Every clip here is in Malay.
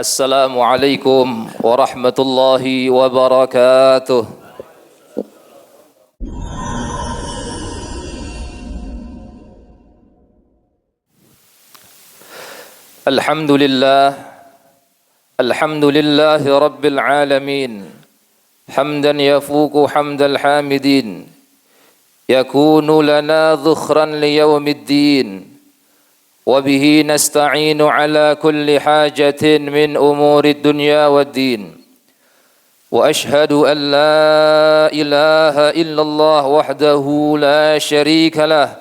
Assalamualaikum warahmatullahi wabarakatuh. Alhamdulillahi rabbil alamin. Hamdan yafuku hamdal hamidin. Yakunu lana dhukhran liyawmiddin. وبه نستعين على كل حاجة من أمور الدنيا والدين وأشهد أن لا إله إلا الله وحده لا شريك له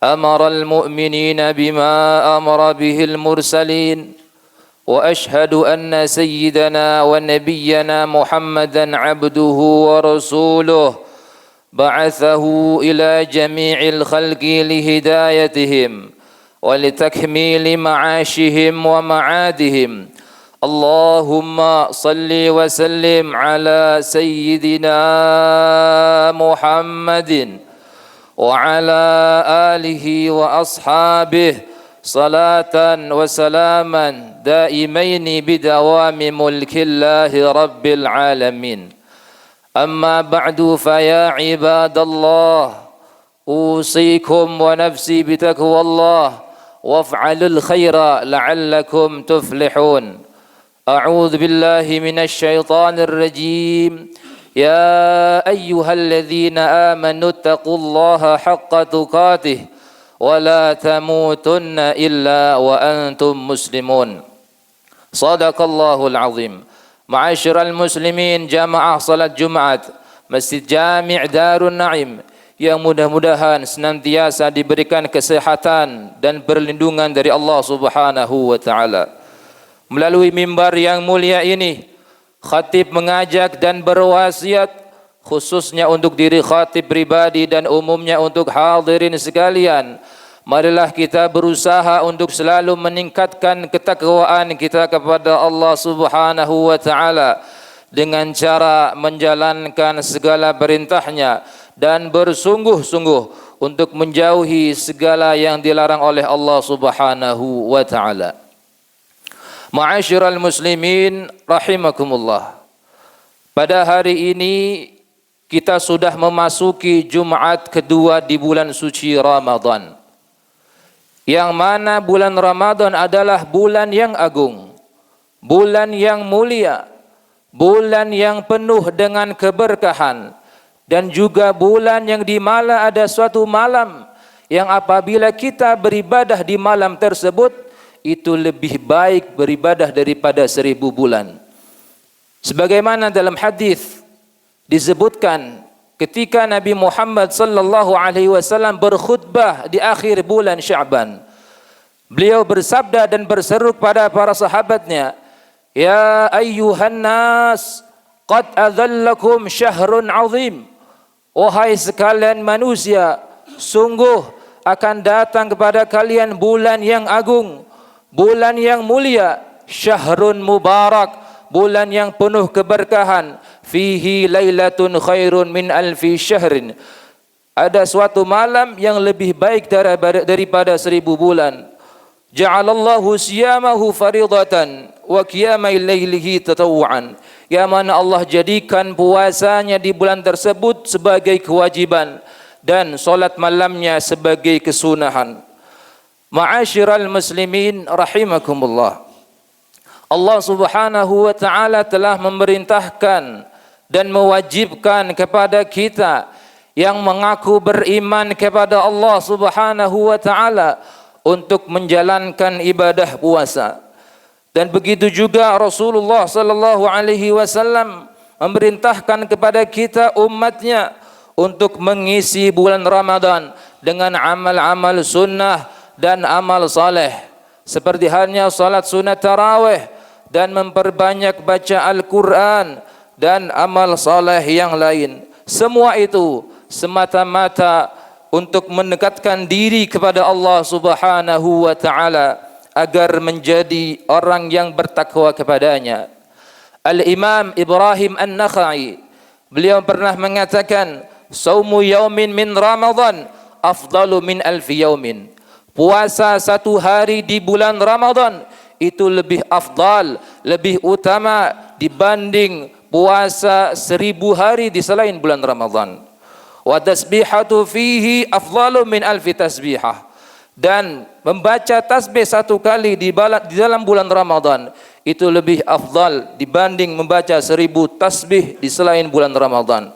أمر المؤمنين بما أمر به المرسلين وأشهد أن سيدنا ونبينا محمدا عبده ورسوله بعثه إلى جميع الخلق لهدايتهم ولتكميل معاشهم ومعادهم اللهم صل وسلم على سيدنا محمد وعلى آله وأصحابه صلاة وسلاما دائمين بدوام ملك الله رب العالمين أما بعد فيا عباد الله أوصيكم ونفسي بتقوى الله وافعلوا الخير لعلكم تفلحون أعوذ بالله من الشيطان الرجيم يا أيها الذين آمنوا اتقوا الله حق تقاته ولا تموتن إلا وأنتم مسلمون صدق الله العظيم معاشر المسلمين جماعة صلاة جمعة مسجد جامع دار النعيم yang mudah-mudahan senantiasa diberikan kesehatan dan perlindungan dari Allah Subhanahu wa taala. Melalui mimbar yang mulia ini, khatib mengajak dan berwasiat khususnya untuk diri khatib pribadi dan umumnya untuk hadirin sekalian. Marilah kita berusaha untuk selalu meningkatkan ketakwaan kita kepada Allah Subhanahu wa taala dengan cara menjalankan segala perintahnya dan bersungguh-sungguh untuk menjauhi segala yang dilarang oleh Allah Subhanahu wa taala. Ma'asyiral muslimin rahimakumullah. Pada hari ini kita sudah memasuki Jumat kedua di bulan suci Ramadan. Yang mana bulan Ramadan adalah bulan yang agung, bulan yang mulia, bulan yang penuh dengan keberkahan. Dan juga bulan yang di mana ada suatu malam yang apabila kita beribadah di malam tersebut itu lebih baik beribadah daripada 1000 bulan. Sebagaimana dalam hadis disebutkan ketika Nabi Muhammad sallallahu alaihi wasallam berkhutbah di akhir bulan Sya'ban, beliau bersabda dan berseru kepada para sahabatnya, "Ya ayyuhan nas, qad adzallakum syahrun 'azim." Wahai sekalian manusia, sungguh akan datang kepada kalian bulan yang agung, bulan yang mulia, syahrun mubarak, bulan yang penuh keberkahan, fihi lailatun khairun min alfi syahrin. Ada suatu malam yang lebih baik daripada 1000 bulan. Ja'alallahu siyamahu faridatan wa qiyamai lailihi tatawuan. Yang mana Allah jadikan puasanya di bulan tersebut sebagai kewajiban dan solat malamnya sebagai kesunahan. Ma'asyiral muslimin rahimakumullah. Allah Subhanahu wa taala telah memerintahkan dan mewajibkan kepada kita yang mengaku beriman kepada Allah Subhanahu wa taala untuk menjalankan ibadah puasa. Dan begitu juga Rasulullah sallallahu alaihi wasallam memerintahkan kepada kita umatnya untuk mengisi bulan Ramadan dengan amal-amal sunnah dan amal saleh seperti halnya salat sunat tarawih dan memperbanyak baca Al-Quran dan amal saleh yang lain. Semua itu semata-mata untuk mendekatkan diri kepada Allah Subhanahu wa taala agar menjadi orang yang bertakwa kepadanya. Al-Imam Ibrahim An-Nakhai, beliau pernah mengatakan, "Saumu yaumin min Ramadan afdalu min alfi yaumin." Puasa satu hari di bulan Ramadan itu lebih afdal, lebih utama dibanding puasa 1000 hari di selain bulan Ramadan. Wa tasbihatu fihi afdalu min alfi tasbihah. Dan membaca tasbih 1 kali di dalam bulan Ramadan itu lebih afdal dibanding membaca 1000 tasbih di selain bulan Ramadan.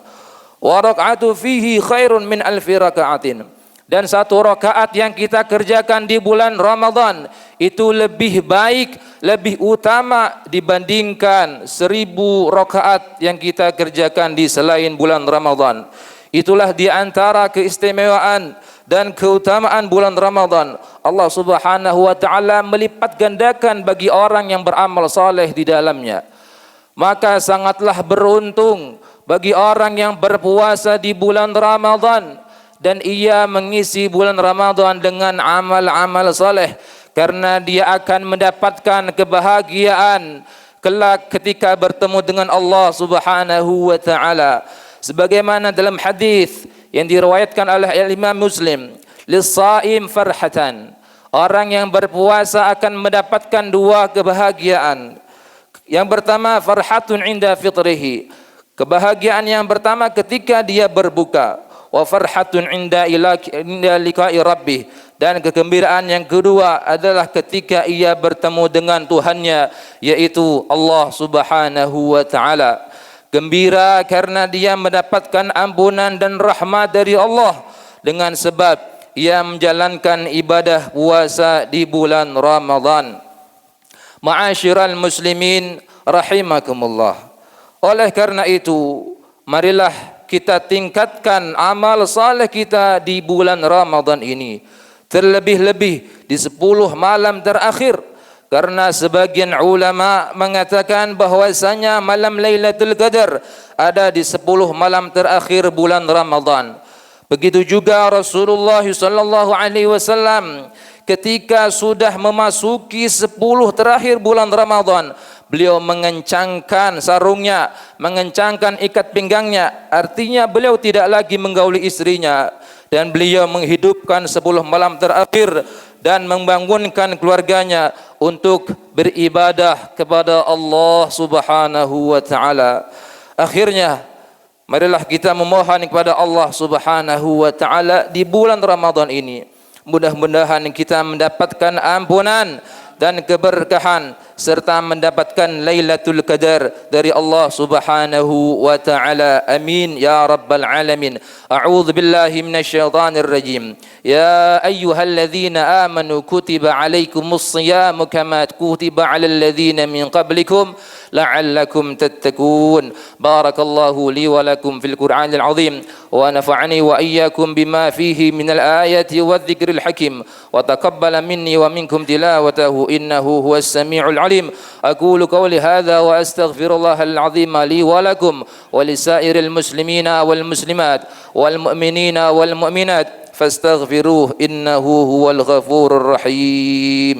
Wa rak'atu fihi khairun min alfi raka'atin. Dan 1 rakaat yang kita kerjakan di bulan Ramadan itu lebih baik, lebih utama dibandingkan 1000 rakaat yang kita kerjakan di selain bulan Ramadan. Itulah di antara keistimewaan dan keutamaan bulan Ramadan. Allah Subhanahu wa taala melipat gandakan bagi orang yang beramal saleh di dalamnya. Maka sangatlah beruntung bagi orang yang berpuasa di bulan Ramadan dan ia mengisi bulan Ramadan dengan amal-amal saleh, karena dia akan mendapatkan kebahagiaan kelak ketika bertemu dengan Allah Subhanahu wa taala. Sebagaimana dalam hadis yang diriwayatkan oleh Imam Muslim, lis-shaim farhatan. Orang yang berpuasa akan mendapatkan 2 kebahagiaan. Yang pertama, farhatun inda fitrihi. Kebahagiaan yang pertama ketika dia berbuka. Wa farhatun inda liqa'i rabbih. Dan kegembiraan yang kedua adalah ketika ia bertemu dengan Tuhannya, yaitu Allah Subhanahu wa taala. Gembira karena dia mendapatkan ampunan dan rahmat dari Allah dengan sebab ia menjalankan ibadah puasa di bulan Ramadan. Ma'asyiral muslimin rahimakumullah. Oleh karena itu, marilah kita tingkatkan amal saleh kita di bulan Ramadan ini, terlebih-lebih di 10 malam terakhir. Karena sebagian ulama mengatakan bahwasanya malam Lailatul Qadar ada di 10 malam terakhir bulan Ramadan. Begitu juga Rasulullah sallallahu alaihi wasallam ketika sudah memasuki 10 terakhir bulan Ramadan, beliau mengencangkan sarungnya, mengencangkan ikat pinggangnya. Artinya beliau tidak lagi menggauli istrinya dan beliau menghidupkan 10 malam terakhir dan membangunkan keluarganya untuk beribadah kepada Allah Subhanahu wa taala. Akhirnya marilah kita memohon kepada Allah Subhanahu wa taala di bulan Ramadan ini. Mudah-mudahan kita mendapatkan ampunan dan keberkahan serta mendapatkan Lailatul Qadar dari Allah Subhanahu wa taala. Amin ya rabbal alamin. A'udzu billahi minasyaitonir rajim. Ya ayyuhalladzina amanu kutiba alaikumus shiyamu kama kutiba alal ladzina min qablikum la'allakum tattaqun. Barakallahu li wa lakum fil Qur'anil azim wa nafa'ani wa iyyakum bima fihi minal ayati wadh-dhikril hakim wa taqabbala minni wa minkum tilawatahu innahu huwas samiul alim. أقول قولي هذا وأستغفر الله العظيم لي ولكم ولسائر المسلمين والمسلمات والمؤمنين والمؤمنات فاستغفروه إنه هو الغفور الرحيم.